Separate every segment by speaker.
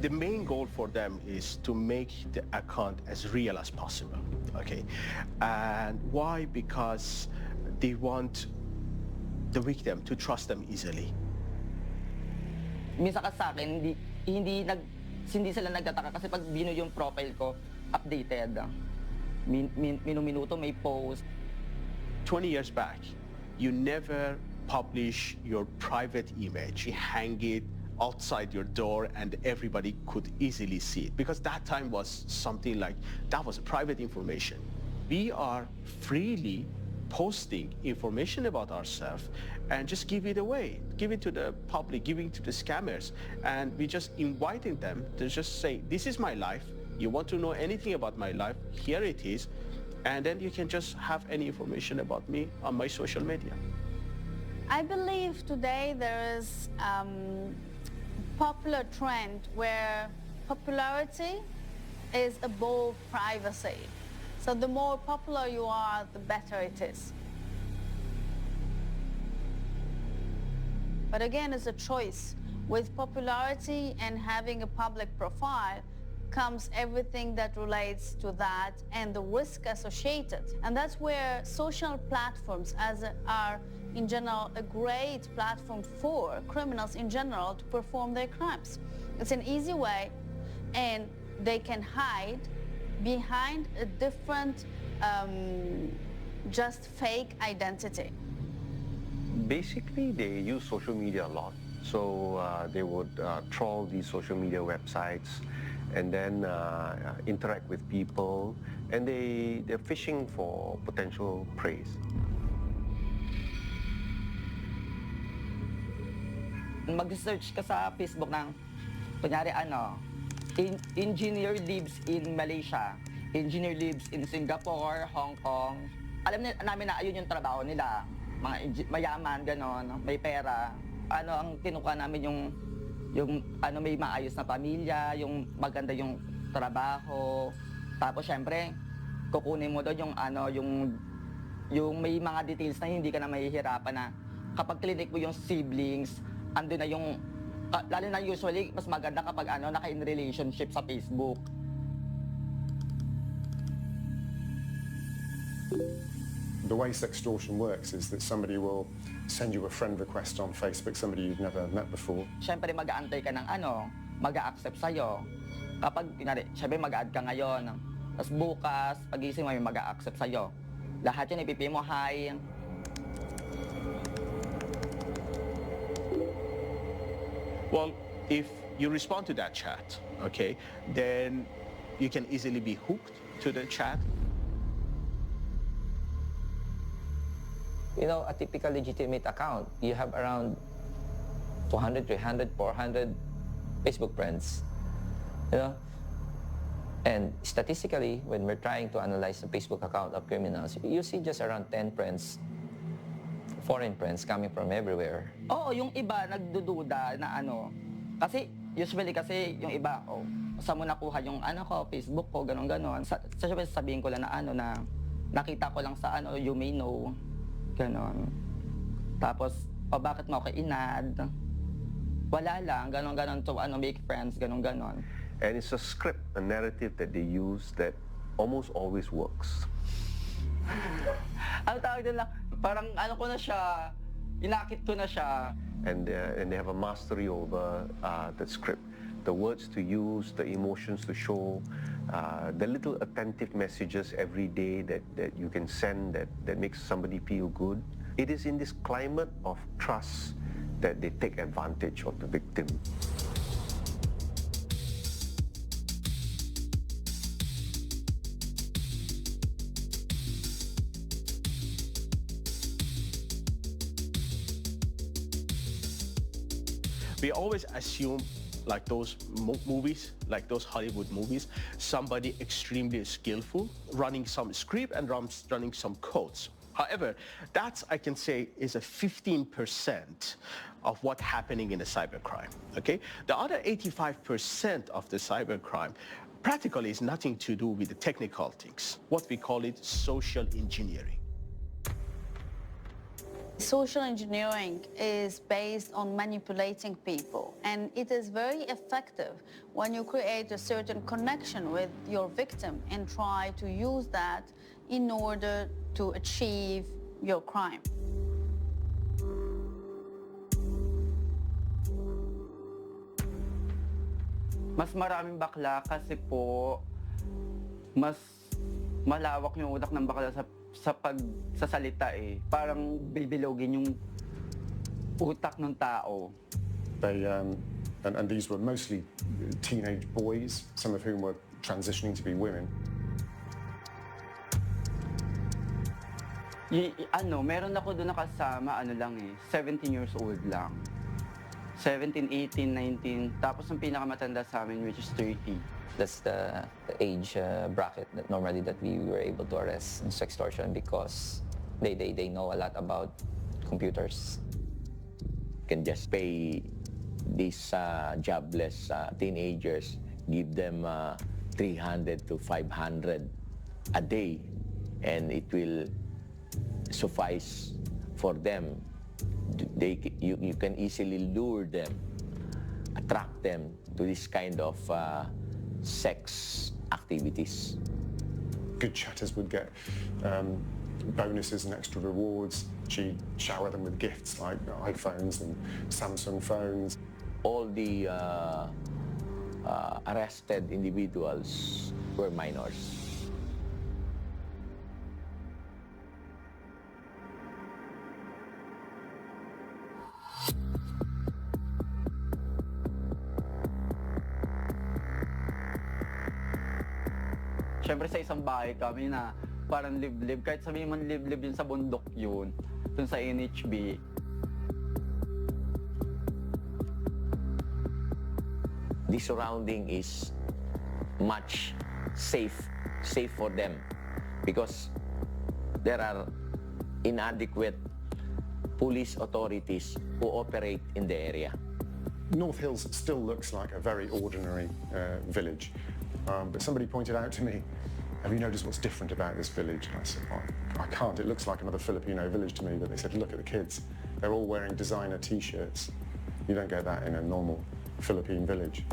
Speaker 1: The main goal for them is to make the account as real as possible, okay? And why? Because they want the victim to trust them easily.
Speaker 2: Minsan ka sa akin, hindi sila nagtataka kasi pag bino yung profile ko, updated. Minuminuto may post.
Speaker 1: 20 years back, you never publish your private image. You hang it outside your door and everybody could easily see it, because that time was something like, that was private information. We are freely posting information about ourselves and just give it away, give it to the public, giving to the scammers. And we just inviting them to just say, this is my life. You want to know anything about my life, here it is. And then you can just have any information about me on my social media.
Speaker 3: I believe today there is popular trend where popularity is above privacy. So the more popular you are, the better it is. But again, it's a choice. With popularity and having a public profile comes everything that relates to that and the risk associated. And that's where social platforms are in general a great platform for criminals in general to perform their crimes. It's an easy way, and they can hide behind a different, just fake identity.
Speaker 4: Basically, they use social media a lot. So they would troll these social media websites and then interact with people, and they're fishing for potential prey.
Speaker 2: Mag-search ka sa Facebook ng, kunyari engineer lives in Malaysia, engineer lives in Singapore, Hong Kong. Alam namin na ayun yung trabaho nila, mga mayaman, ganon, may pera. Ang tinuka namin yung may maayos na pamilya, yung maganda yung trabaho. Tapos syempre, kukunin mo doon yung may mga details na hindi ka na mahihirapan na kapag clinic mo yung siblings, ando na yung, lalo na usually, mas maganda kapag naka-in relationship sa Facebook.
Speaker 5: The way sextortion works is that somebody will send you a friend request on Facebook, somebody you've never met before.
Speaker 2: Siyempre mag-aantay ka ng mag-a-accept sa'yo. Kapag, siyempre mag-add ka ngayon, tapos bukas, pag-ising may mag-a-accept sa'yo. Lahat yun, ipipi mo, hi.
Speaker 1: Well, if you respond to that chat, okay, then you can easily be hooked to the chat.
Speaker 6: You know, a typical legitimate account, you have around 200, 300, 400 Facebook friends, you know? And statistically, when we're trying to analyze the Facebook account of criminals, you see just around 10 friends, foreign friends coming from everywhere.
Speaker 2: Oo, yung iba nagdududa na kasi usually yung iba, saan mo nakuha yung Facebook ko, ganon-ganon. Sabihin ko lang na nakita ko lang sa you may know. Ganon. Tapos, bakit mo ako inad? Wala lang, ganon-ganon to make friends, ganon-ganon.
Speaker 4: And it's a script, a narrative that they use that almost always works.
Speaker 2: Ang tawag nila, parang ko na siya, inakit ko na siya.
Speaker 4: And they have a mastery over the script. The words to use, the emotions to show, the little attentive messages every day that you can send that makes somebody feel good. It is in this climate of trust that they take advantage of the victim.
Speaker 1: We always assume, like those movies, like those Hollywood movies, somebody extremely skillful, running some script and running some codes. However, that, I can say, is a 15% of what's happening in a cybercrime, okay? The other 85% of the cybercrime practically is nothing to do with the technical things, what we call it social engineering.
Speaker 3: Social engineering is based on manipulating people, and it is very effective when you create a certain connection with your victim and try to use that in order to achieve your crime.
Speaker 2: Mas maraming bakla kasi po mas malawak yung utak ng bakla sa pagsasalita eh. Parang bibilogin yung utak ng tao.
Speaker 5: They, and these were mostly teenage boys, some of whom were transitioning to be women.
Speaker 2: Meron ako doon nakasama, 17 years old lang. 17, 18, 19, tapos ang pinakamatanda sa amin which is 30.
Speaker 6: That's the age bracket that normally that we were able to arrest in sextortion because they know a lot about computers.
Speaker 7: Can just pay these jobless teenagers, give them 300 to 500 a day, and it will suffice for them. You can easily lure them, attract them to this kind of sex activities.
Speaker 5: Good chatters would get bonuses and extra rewards. She'd shower them with gifts like iPhones and Samsung phones.
Speaker 7: All the arrested individuals were minors.
Speaker 2: Siyempre sa isang bahay kami na parang liblib, kahit sabihin man liblib yun sa bundok yun, dun sa NHB.
Speaker 7: The surrounding is much safe for them because there are inadequate police authorities who operate in the area.
Speaker 5: North Hills still looks like a very ordinary village. But somebody pointed out to me, have you noticed what's different about this village? And I said, well, I can't. It looks like another Filipino village to me. But they said, look at the kids. They're all wearing designer T-shirts. You don't get that in a normal Philippine village.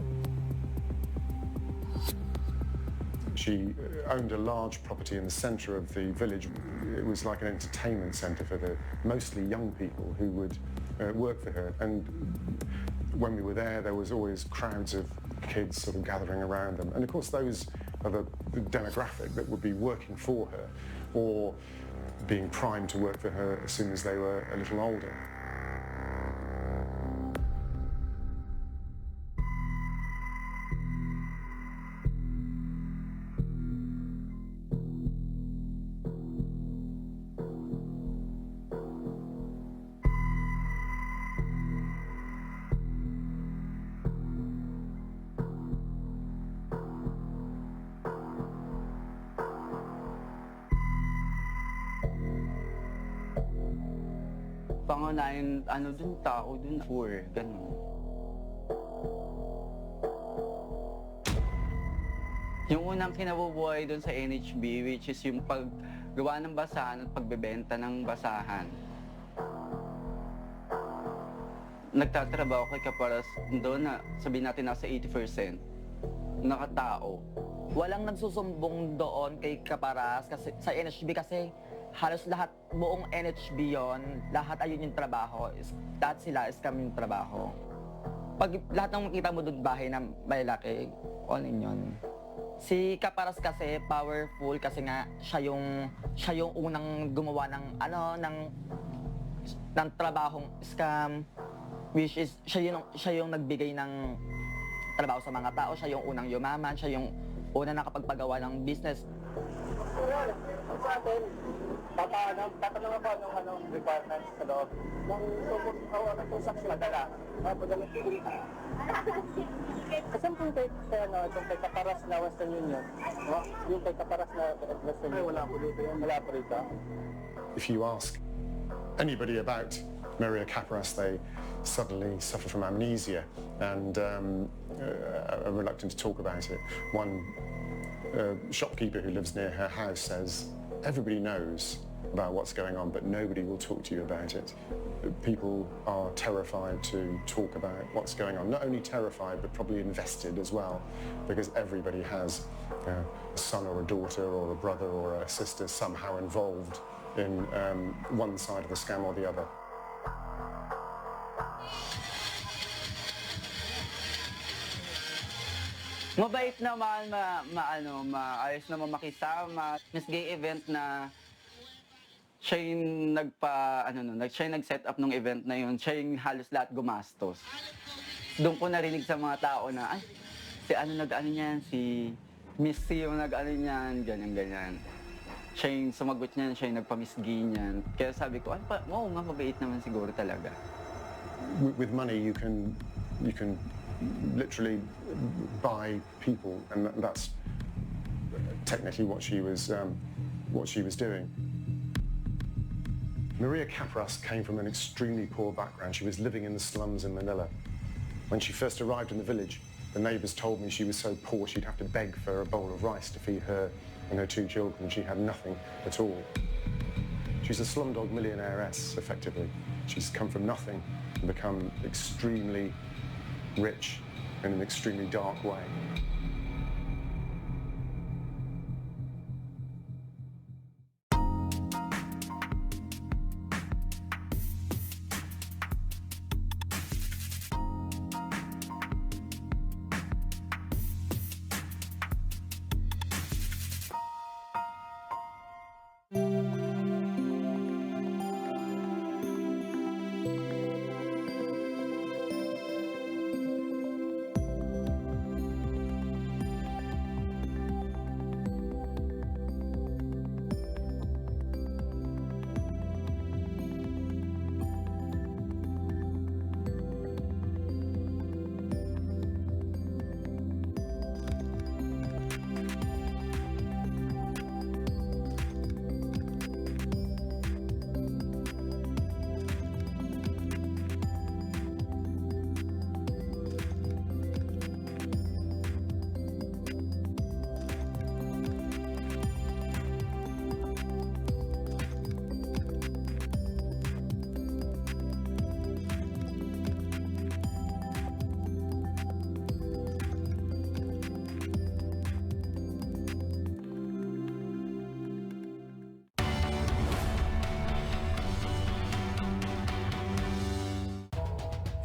Speaker 5: She owned a large property in the centre of the village. It was like an entertainment centre for the mostly young people who would work for her. And when we were there was always crowds of kids sort of gathering around them. And of course those are the demographic that would be working for her or being primed to work for her as soon as they were a little older.
Speaker 2: Pangunahin, dun tao, dun poor, ganun. Yung unang kinabubuhay dun sa NHB, which is yung paggawa ng basahan at pagbebenta ng basahan. Nagtatrabaho kay Kaparas doon na sabihin natin nasa 80% nakatao.
Speaker 8: Walang nagsusumbong doon kay Kaparas kasi sa NHB kasi halos lahat, buong NHB yon, lahat ayun yung trabaho. Lahat sila is kami yung trabaho. Pag lahat ng makita mo doon bahay na malaki, all in yun. Si Kaparas kasi powerful kasi nga siya yung unang gumawa ng ng trabahong scam, which is siya yung nagbigay ng trabaho sa mga tao, siya yung unang yumaman, siya yung unang nakapagpagawa ng business.
Speaker 9: Sa atin, tatanong ako ng requirements sa loob. Nung ng transaction, padala ng security. Kasi kung itong kay Kaparas na Western Union, yung kay Kaparas na Western Union, wala po dito yun. Wala po rito.
Speaker 5: If you ask anybody about Maria Kaparas, they suddenly suffer from amnesia and are reluctant to talk about it. One shopkeeper who lives near her house says, everybody knows about what's going on, but nobody will talk to you about it. People are terrified to talk about what's going on. Not only terrified, but probably invested as well, because everybody has a son or a daughter or a brother or a sister somehow involved in one side of the scam or the other.
Speaker 8: Mabait naman, maayos naman makisama. Miss Gay event na siya yung siya yung nag-set up ng event na yun, siya yung halos lahat gumastos. Doon ko narinig sa mga tao na, ay, si nag-ano niyan, si Miss C yung nag-ano niyan, ganyan. Siya yung sumagot niyan, siya yung nagpa-Miss Gay niyan. Kaya sabi ko, oo nga, mabait naman siguro talaga.
Speaker 5: With money, you can literally buy people, and that's technically what she was doing. Maria Capras came from an extremely poor background. She was living in the slums in Manila. When she first arrived in the village, the neighbours told me she was so poor she'd have to beg for a bowl of rice to feed her and her 2 children. She had nothing at all. She's a slumdog millionairess, effectively. She's come from nothing and become extremely rich in an extremely dark way.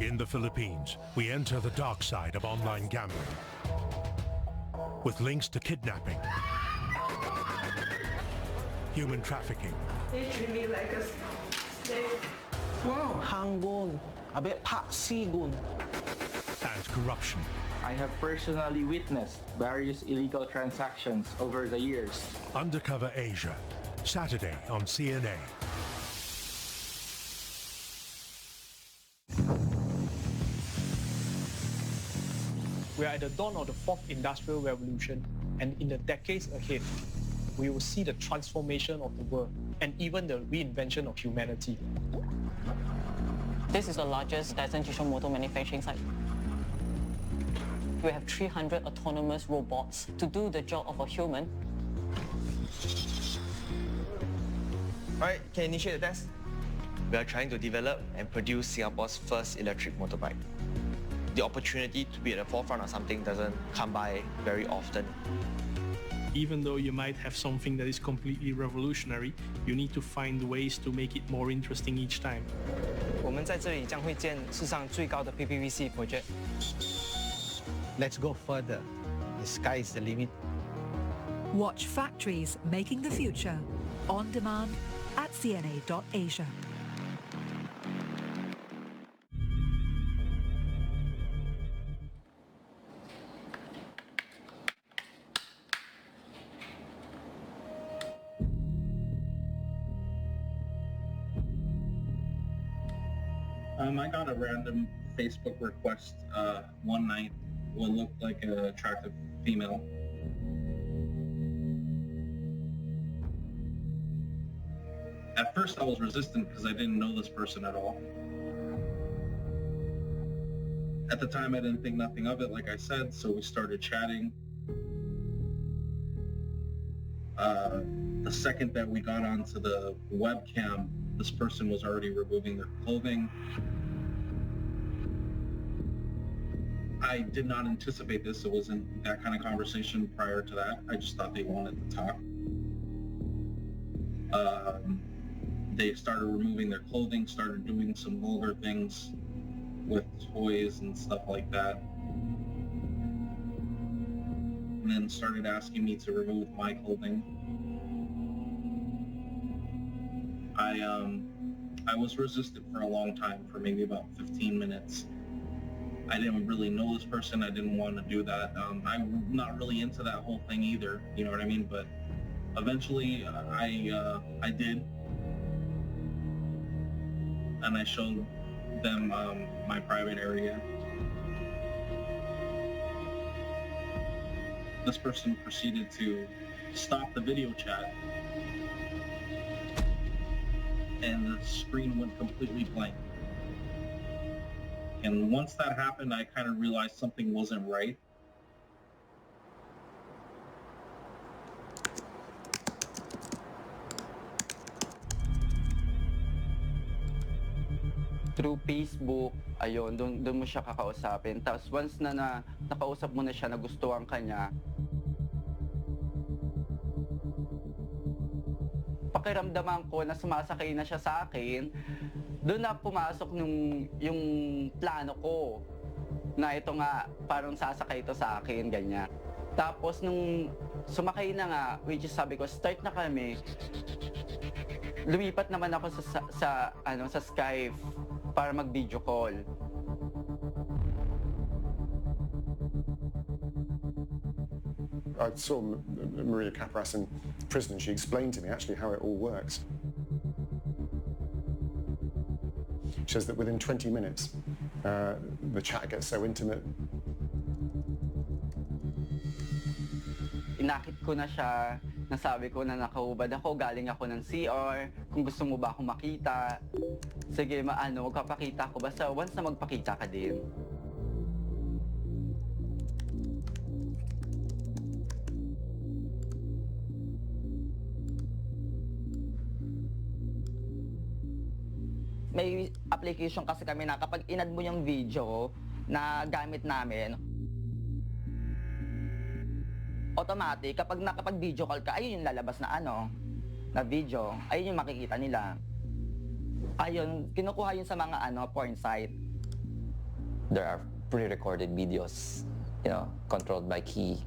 Speaker 10: In the Philippines, we enter the dark side of online gambling with links to kidnapping, human trafficking,
Speaker 11: They treat me like a slave. Wow, hanggon, abe paksigun,
Speaker 10: and corruption.
Speaker 12: I have personally witnessed various illegal transactions over the years.
Speaker 10: Undercover Asia, Saturday on CNA.
Speaker 13: We are at the dawn of the 4th Industrial Revolution, and in the decades ahead, we will see the transformation of the world and even the reinvention of humanity.
Speaker 14: This is the largest decentralized motor manufacturing site. We have 300 autonomous robots to do the job of a human.
Speaker 15: Alright, can initiate the test? We are trying to develop and produce Singapore's first electric motorbike. The opportunity to be at the forefront of something doesn't come by very often.
Speaker 13: Even though you might have something that is completely revolutionary, you need to find ways to make it more interesting each time.
Speaker 15: 我们在这里将会建世上最高的 PPVC project.
Speaker 16: Let's go further. The sky is the limit.
Speaker 17: Watch Factories Making the Future on demand at CNA.Asia.
Speaker 18: I got a random Facebook request one night. What looked like an attractive female. At first I was resistant because I didn't know this person at all. At the time I didn't think nothing of it, like I said, so we started chatting. The second that we got onto the webcam, this person was already removing their clothing. I did not anticipate this. It wasn't that kind of conversation prior to that. I just thought they wanted to talk. They started removing their clothing, started doing some vulgar things with toys and stuff like that. And then started asking me to remove my clothing. I was resistant for a long time, for maybe about 15 minutes. I didn't really know this person. I didn't want to do that. I'm not really into that whole thing either, you know what I mean? But eventually I did. And I showed them my private area. This person proceeded to stop the video chat, and the screen went completely blank. And once that happened, I kind of realized something wasn't right.
Speaker 2: Through Facebook, ayun, doon mo siya kakausapin. Tapos once na nakausap mo na siya, nagustuhan ka niya, pakiramdaman ko na sumasakay na siya sa akin, doon na pumasok yung plano ko na ito nga, parang sasakay ito sa akin, ganyan. Tapos nung sumakay na nga, which is sabi ko, start na kami, lumipat naman ako sa Skype para mag-video call.
Speaker 5: I saw Maria Capras in prison and she explained to me actually how it all works. She says that within 20 minutes, the chat gets so intimate.
Speaker 2: Inakit ko na siya, nasabi ko na nakahubad ako, galing ako ng CR, kung gusto mo ba akong makita. Sige, magpapakita ako, basta once na magpakita ka din. May application kasi kami na kapag inad mo yung video na gamit namin, automatic, kapag nakapag-video call ka, ayun yung lalabas na na video. Ayun yung makikita nila. Ayun, kinukuha yun sa mga porn site.
Speaker 6: There are pre-recorded videos, controlled by key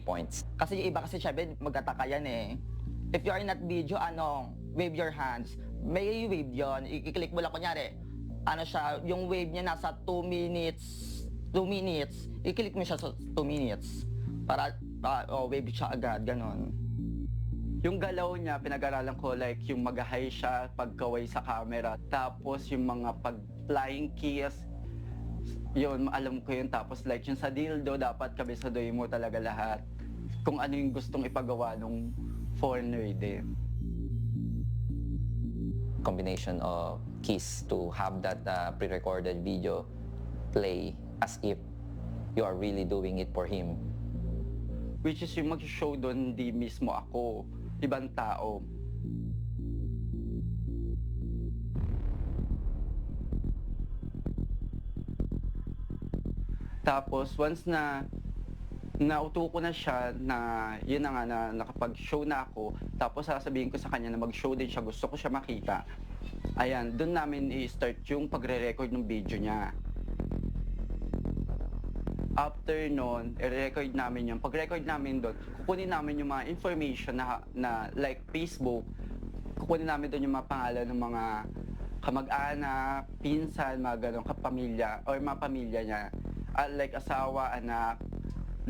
Speaker 6: points.
Speaker 2: Kasi yung iba kasi syempre magtataka yan eh. If you are in that video, wave your hands. May wave yun. I-click mo lang kunyari. Siya, yung wave niya nasa 2 minutes. I-click mo siya sa 2 minutes. Para wave siya agad, ganon. Yung galaw niya, pinag-aralan ko like yung mag-high siya, pagkaway sa camera. Tapos yung mga pag-flying kiss, yun, alam ko yun. Tapos like yung sa dildo, dapat kabisadoy mo talaga lahat. Kung ano yung gustong ipagawa nung foreigner din.
Speaker 6: Combination of kiss to have that pre-recorded video play as if you are really doing it for him.
Speaker 2: Which is yung mag-show doon, hindi mismo ako, ibang tao. Tapos once na nauto ko na siya na yun na nga na nakapag-show na ako, tapos sasabihin ko sa kanya na mag-show din siya, gusto ko siya makita. Ayan, doon namin i-start yung pagre-record ng video niya. After nun, i-record namin yun. Pag-record namin doon, kukunin namin yung mga information na like Facebook, kukunin namin doon yung mga pangalan ng mga kamag-anak, pinsan, mga ganong kapamilya, or mga pamilya niya. Like asawa, anak,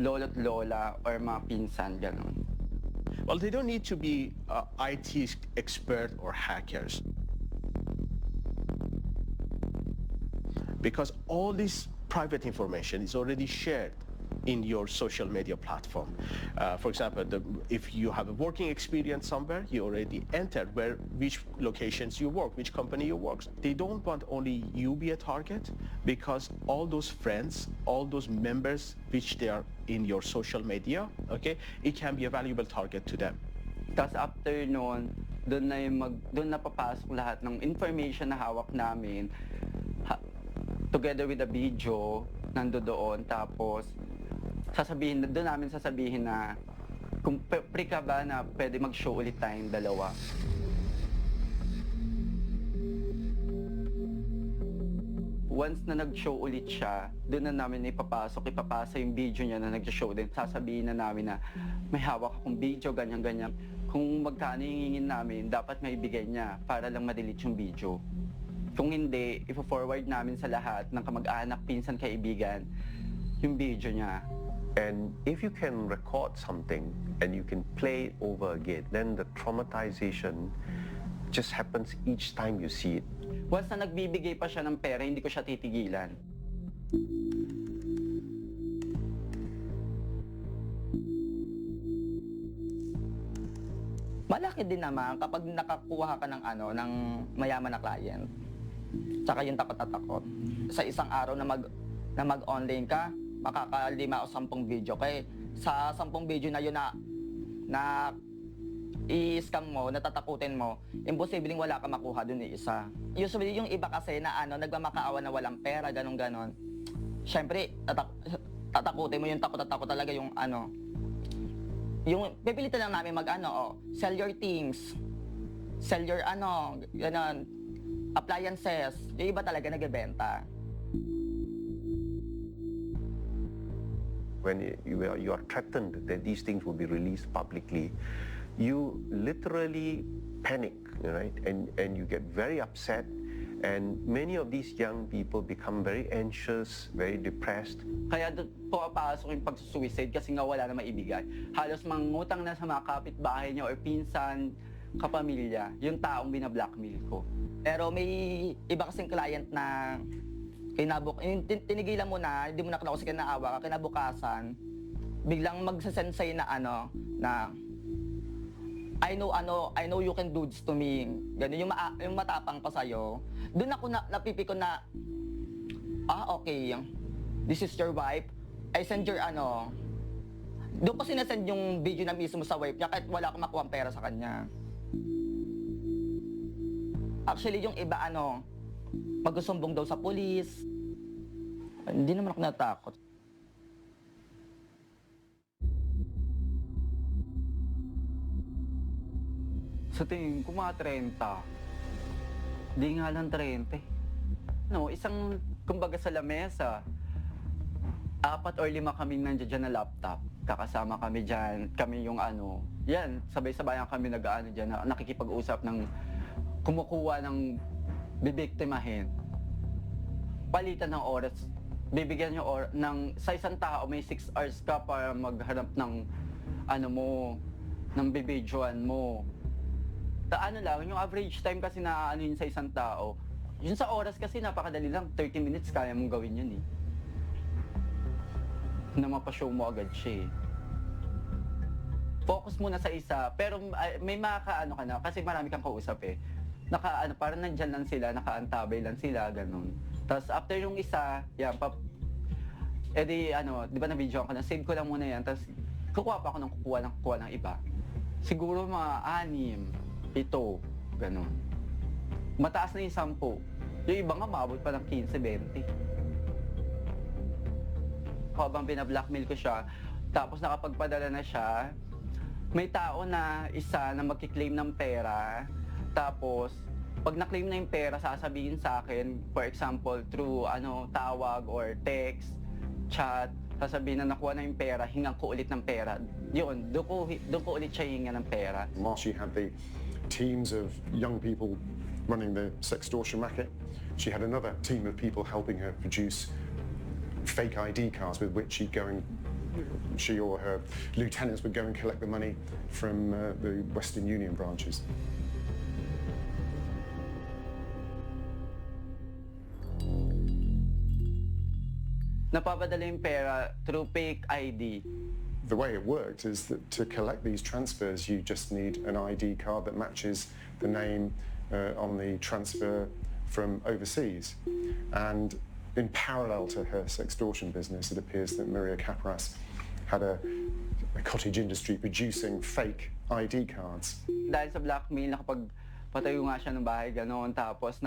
Speaker 2: lolo't lola, or mga pinsan, ganon.
Speaker 1: Well, they don't need to be IT expert or hackers. Because all this private information is already shared in your social media platform. For example, if you have a working experience somewhere, you already entered which locations you work, which company you work. They don't want only you be a target, because all those friends, all those members which they are in your social media, okay, it can be a valuable target to them.
Speaker 2: Tapos after noon, doon na papasok lahat ng information na hawak namin, together with the video, nandoon. Tapos doon namin sasabihin na kung free ka ba na pwede mag-show ulit tayong dalawa. Once na nag-show ulit siya, doon na namin ipapasa yung video niya na nag-show din. Sasabihin na namin na may hawak akong video, ganyan-ganyan. Kung magkano yung hingin namin, dapat may bigay niya para lang ma-delete yung video. Kung hindi, ipo-forward namin sa lahat ng kamag-anak, pinsan, kaibigan, yung video niya.
Speaker 4: And if you can record something and you can play it over again, then the traumatization just happens each time you see it.
Speaker 2: Once na nagbibigay pa siya ng pera, hindi ko siya titigilan. Malaki din naman kapag nakakuha ka ng ng mayaman na client. Tsaka yung takot na takot. Sa isang araw na mag-online ka, makakalima o 10 video. Kaya sa 10 video na yun na i-scam mo, natatakutin mo, imposibleng wala ka makuha dun isa. Usually yung iba kasi na nagmamakaawa na walang pera, ganon. Siyempre, tatakutin mo yung takot na takot talaga yung yung pipilitan lang namin sell your things, sell your ganon, appliances. Yung iba talaga nagbebenta.
Speaker 4: When you are threatened that these things will be released publicly, you literally panic, right? And you get very upset, and many of these young people become very anxious, very depressed.
Speaker 2: Kaya doon papasok yung pagsusuicide kasi nga wala na maibigay. Halos mangutang na sa mga kapitbahay niya or pinsan, kapamilya, yung taong binablackmail ko. Pero may iba kasing client na tinigilan mo na, hindi mo na kasi naawa ka, kinabukasan, biglang magsasend sa'yo na na I know you can do this to me. Ganun, yung matapang pa sa'yo. Doon ako napipiko na, okay, this is your wife. I send your doon ko sinasend yung video na mismo sa wife niya kahit wala akong makuha pera sa kanya. Actually, yung iba magsusumbong daw sa pulis. Hindi naman ako natakot. Sa tingin ko mga 30. Di nga lang 30. Isang, kumbaga sa lamesa, 4 or 5 kami nandiyan dyan na laptop. Kakasama kami dyan, kami yung yan, sabay-sabayan kami dyan, nakikipag-usap ng kumukuha ng bibiktimahin. Palitan ng oras, bibigyan nyo sa isang tao, may 6 hours ka para maghanap ng ng bibidyoan mo. Yung average time kasi na yun sa isang tao, yun sa oras kasi napakadali lang, 30 minutes kaya mong gawin yun na mapashow mo agad siya Focus muna sa isa, pero may ka na, kasi marami kang kausap parang nandyan lang sila, nakaantabay lang sila, ganun. Tapos after yung isa, yan, di ba na-video ko na, save ko lang muna yan, tapos kukuha pa ako ng kukuha ng iba. Siguro mga 6, 7, ganun. Mataas na yung 10. Yung iba nga, maabot pa ng 15, 20. Habang binablackmail ko siya, tapos nakapagpadala na siya, may tao na isa na magkiklaim ng pera, tapos pag na-claim na yung pera, sasabihin sa akin, for example, through tawag or text, chat, sasabihin na nakuha na yung pera, hingan ko ulit ng pera. Yun, doon ko ulit siya hingan ng pera.
Speaker 5: While she had the teams of young people running the sextortion racket, she had another team of people helping her produce fake ID cards with which she or her lieutenants would go and collect the money from the Western Union branches.
Speaker 8: napapadala yung pera through fake ID.
Speaker 5: The way it worked is that to collect these transfers, you just need an ID card that matches the name on the transfer from overseas. And in parallel to her sextortion business, it appears that Maria Capras had a cottage industry producing fake ID cards.
Speaker 8: Dahil sa blackmail, nakapagpatayo nga siya ng bahay gano'n, tapos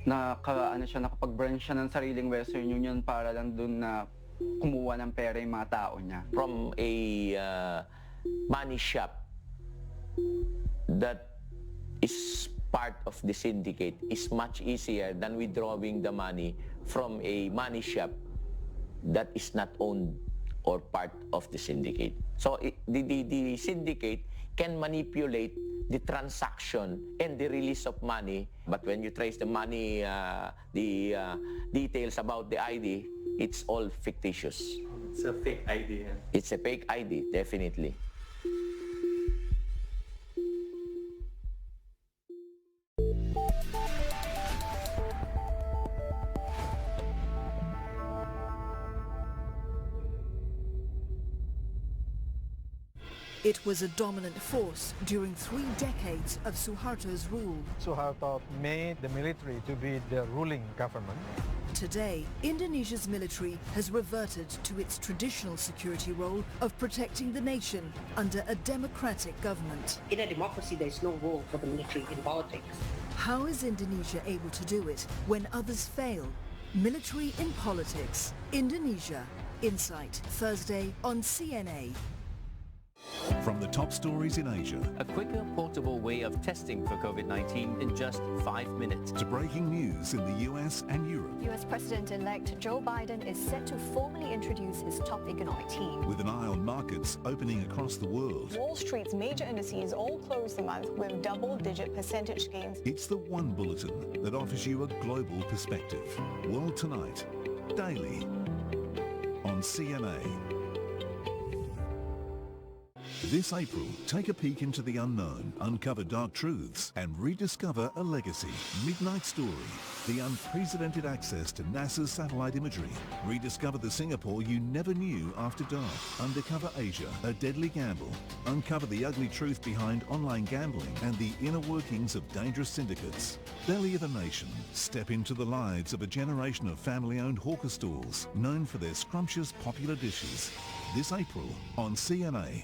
Speaker 8: nakapag-branch siya ng sariling Western Union para lang dun na kumuha ng pera yung mga tao niya.
Speaker 7: From a money shop that is part of the syndicate is much easier than withdrawing the money from a money shop that is not owned or part of the syndicate. So the syndicate can manipulate the transaction and the release of money, but when you trace the money, the details about the ID, it's all fictitious.
Speaker 12: It's a fake ID. Yeah?
Speaker 7: It's a fake ID, definitely.
Speaker 17: It was a dominant force during 3 decades of Suharto's rule.
Speaker 19: Suharto made the military to be the ruling government.
Speaker 17: Today, Indonesia's military has reverted to its traditional security role of protecting the nation under a democratic government.
Speaker 20: In a democracy, there is no role for the military in politics.
Speaker 17: How is Indonesia able to do it when others fail? Military in Politics. Indonesia. Insight. Thursday on CNA.
Speaker 21: From the top stories in Asia.
Speaker 22: A quicker, portable way of testing for COVID-19 in just 5 minutes.
Speaker 21: To breaking news in the US and Europe.
Speaker 23: US President-elect Joe Biden is set to formally introduce his top economic team.
Speaker 21: With an eye on markets opening across the world.
Speaker 23: Wall Street's major indices all closed the month with double-digit percentage gains.
Speaker 21: It's the one bulletin that offers you a global perspective. World Tonight, daily, on CNA. This April, take a peek into the unknown, uncover dark truths, and rediscover a legacy. Midnight Story, the unprecedented access to NASA's satellite imagery. Rediscover the Singapore you never knew after dark. Undercover Asia, a deadly gamble. Uncover the ugly truth behind online gambling and the inner workings of dangerous syndicates. Belly of a Nation, step into the lives of a generation of family-owned hawker stalls known for their scrumptious popular dishes. This April on CNA.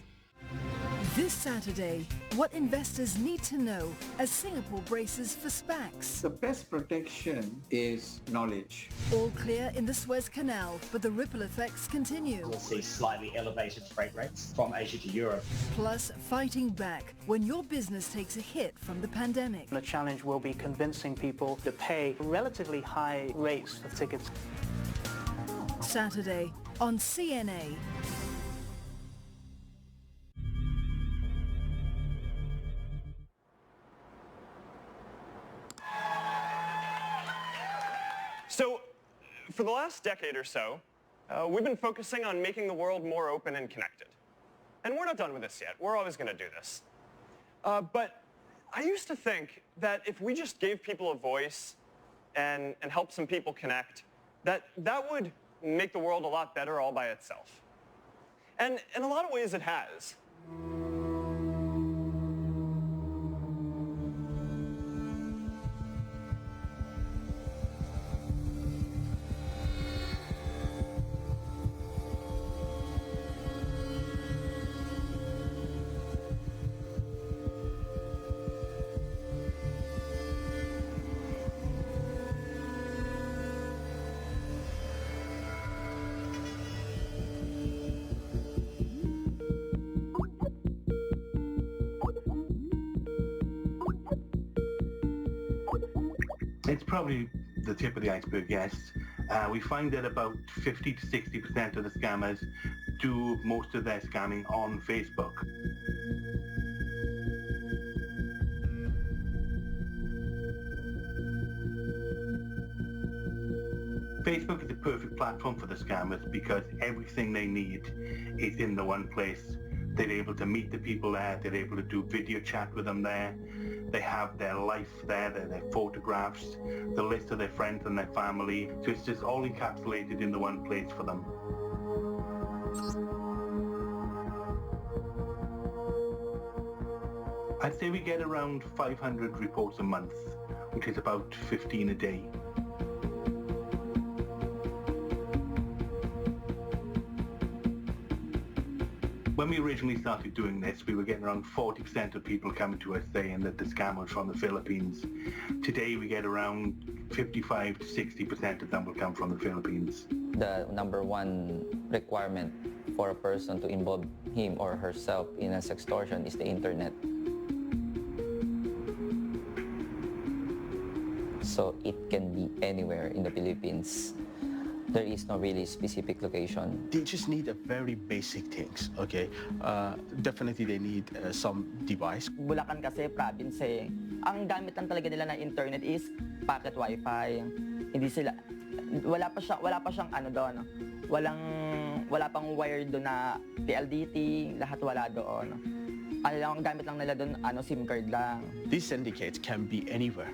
Speaker 17: This Saturday, what investors need to know as Singapore braces for SPACs.
Speaker 24: The best protection is knowledge.
Speaker 17: All clear in the Suez Canal, but the ripple effects continue.
Speaker 25: We'll see slightly elevated freight rates from Asia to Europe.
Speaker 17: Plus, fighting back when your business takes a hit from the pandemic.
Speaker 26: The challenge will be convincing people to pay relatively high rates of tickets.
Speaker 17: Saturday on CNA.
Speaker 27: So, for the last decade or so, we've been focusing on making the world more open and connected. And we're not done with this yet. We're always going to do this. But I used to think that if we just gave people a voice and helped some people connect, that would make the world a lot better all by itself. And in a lot of ways it has.
Speaker 28: It's probably the tip of the iceberg, yes. We find that about 50 to 60% of the scammers do most of their scamming on Facebook. Facebook is the perfect platform for the scammers because everything they need is in the one place. They're able to meet the people there, they're able to do video chat with them there, they have their life there, their photographs, the list of their friends and their family. So it's just all encapsulated in the one place for them. I'd say we get around 500 reports a month, which is about 15 a day. When we originally started doing this, we were getting around 40% of people coming to us saying that the scam was from the Philippines. Today we get around 55 to 60% of them will come from the Philippines.
Speaker 6: The number one requirement for a person to involve him or herself in a sextortion is the internet. So it can be anywhere in the Philippines. There is no really specific location.
Speaker 1: They just need a very basic things, okay? Definitely they need some device.
Speaker 2: Bulacan kasi, province eh. Ang gamit lang talaga nila na internet is pocket wifi. Hindi sila, wala pa siyang ano doon. Wala pang wired doon na PLDT, lahat wala doon. Ano lang, ang gamit lang nila doon, SIM card lang.
Speaker 1: These syndicates can be anywhere.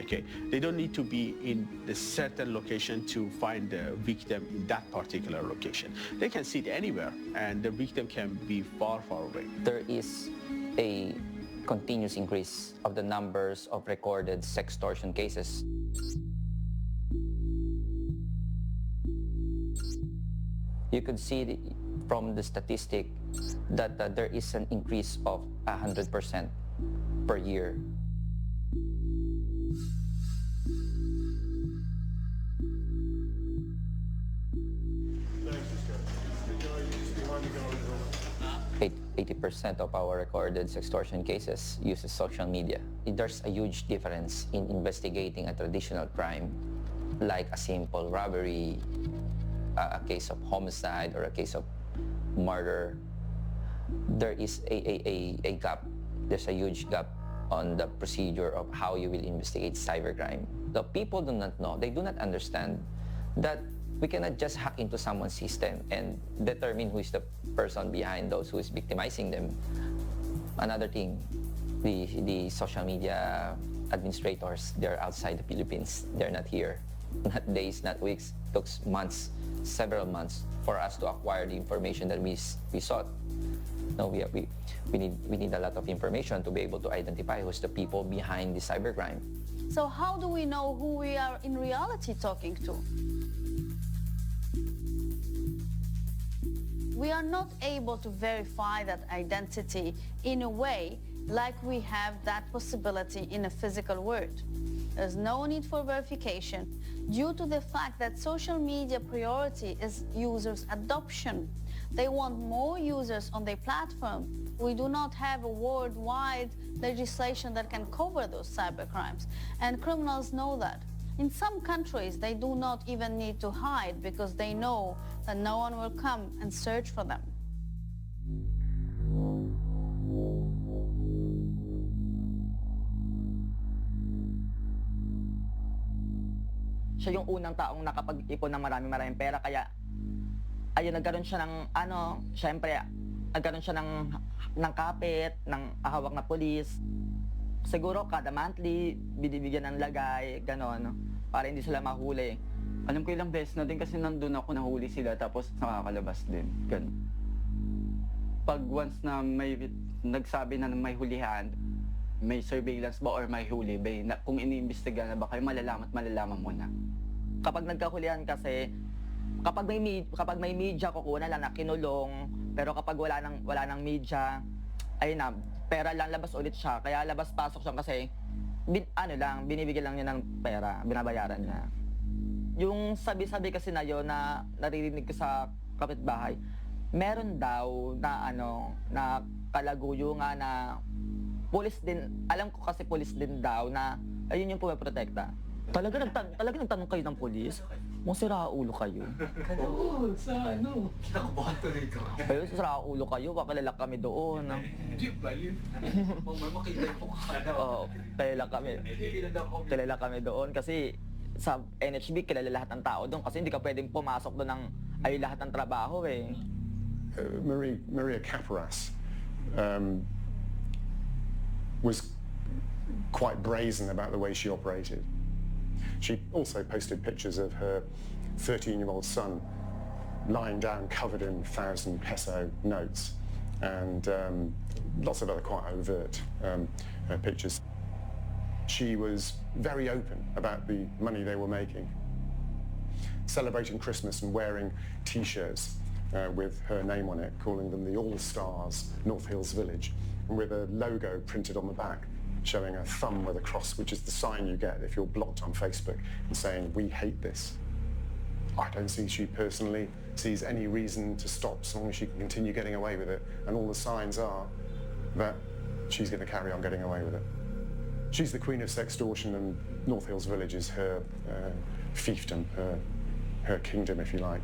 Speaker 1: Okay, they don't need to be in a certain location to find the victim in that particular location. They can sit anywhere and the victim can be far, far away.
Speaker 6: There is a continuous increase of the numbers of recorded sextortion cases. You could see from the statistic that there is an increase of 100% per year.
Speaker 3: Thank
Speaker 6: 80% of our recorded sextortion cases uses social media. There's a huge difference in investigating a traditional crime, like a simple robbery, a case of homicide, or a case of murder. There is a gap. There's a huge gap on the procedure of how you will investigate cybercrime. The people do not know, they do not understand that we cannot just hack into someone's system and determine who is the person behind those who is victimizing them. Another thing, the social media administrators, they're outside the Philippines. They're not here. Not days, not weeks. It took months, several months for us to acquire the information that we sought. No, we need a lot of information to be able to identify who's the people behind the cybercrime.
Speaker 9: So how do we know who we are in reality talking to? We are not able to verify that identity in a way like we have that possibility in a physical world. There's no need for verification due to the fact that social media priority is users' adoption. They want more users on their platform. We do not have a worldwide legislation that can cover those cybercrimes, and criminals know that. In some countries, they do not even need to hide because they know that no one will come and search for them.
Speaker 2: Siya yung unang taong nakapag-ipon ng maraming pera, kaya ayun, nagkaroon siya ng syempre, nagkaroon siya ng kapit, ng hawak na pulis. Siguro kada monthly, binibigyan ng lagay, ganon, para hindi sila mahuli.
Speaker 8: Alam ko ilang beses na din kasi nandun ako, nahuli sila, tapos nakakalabas din, ganon. Pag once na may nagsabi na may hulihan, may surveillance ba or may huli ba, kung iniimbestiga na ba kayo, malalaman mo na.
Speaker 2: Kapag nagkahulihan kasi, kapag may media, kukuha na lang na kinulong, pero kapag wala nang media, ayun na, pera lang, labas ulit siya. Kaya labas-pasok siya kasi, binibigyan lang niya ng pera, binabayaran niya. Yung sabi-sabi kasi na yun na naririnig ko sa kapitbahay, meron daw na na kalaguyo nga na pulis din, alam ko kasi pulis din daw na ayun yung pumaprotekta. Talaga nagtanong kayo ng pulis? Sira ulo kayo.
Speaker 10: Oo, sa Kinakabahan tuloy ko.
Speaker 2: Pero sira ulo kayo, kakilala kami doon.
Speaker 10: Hindi ba yun? Makita yung mukha.
Speaker 2: Oo, kilala kami doon kasi sa NHB, kilala lahat ng tao doon kasi hindi ka pwedeng pumasok doon ng lahat ng trabaho eh.
Speaker 5: Maria Caparas was quite brazen about the way she operated. She also posted pictures of her 13-year-old son lying down covered in 1,000 peso notes, and lots of other quite overt pictures. She was very open about the money they were making, celebrating Christmas and wearing T-shirts with her name on it, calling them the All-Stars North Hills Village, and with a logo printed on the back showing a thumb with a cross, which is the sign you get if you're blocked on Facebook, and saying, "We hate this." I don't think she personally sees any reason to stop so long as she can continue getting away with it, and all the signs are that she's going to carry on getting away with it. She's the queen of sextortion, and North Hills Village is her fiefdom, her kingdom, if you like.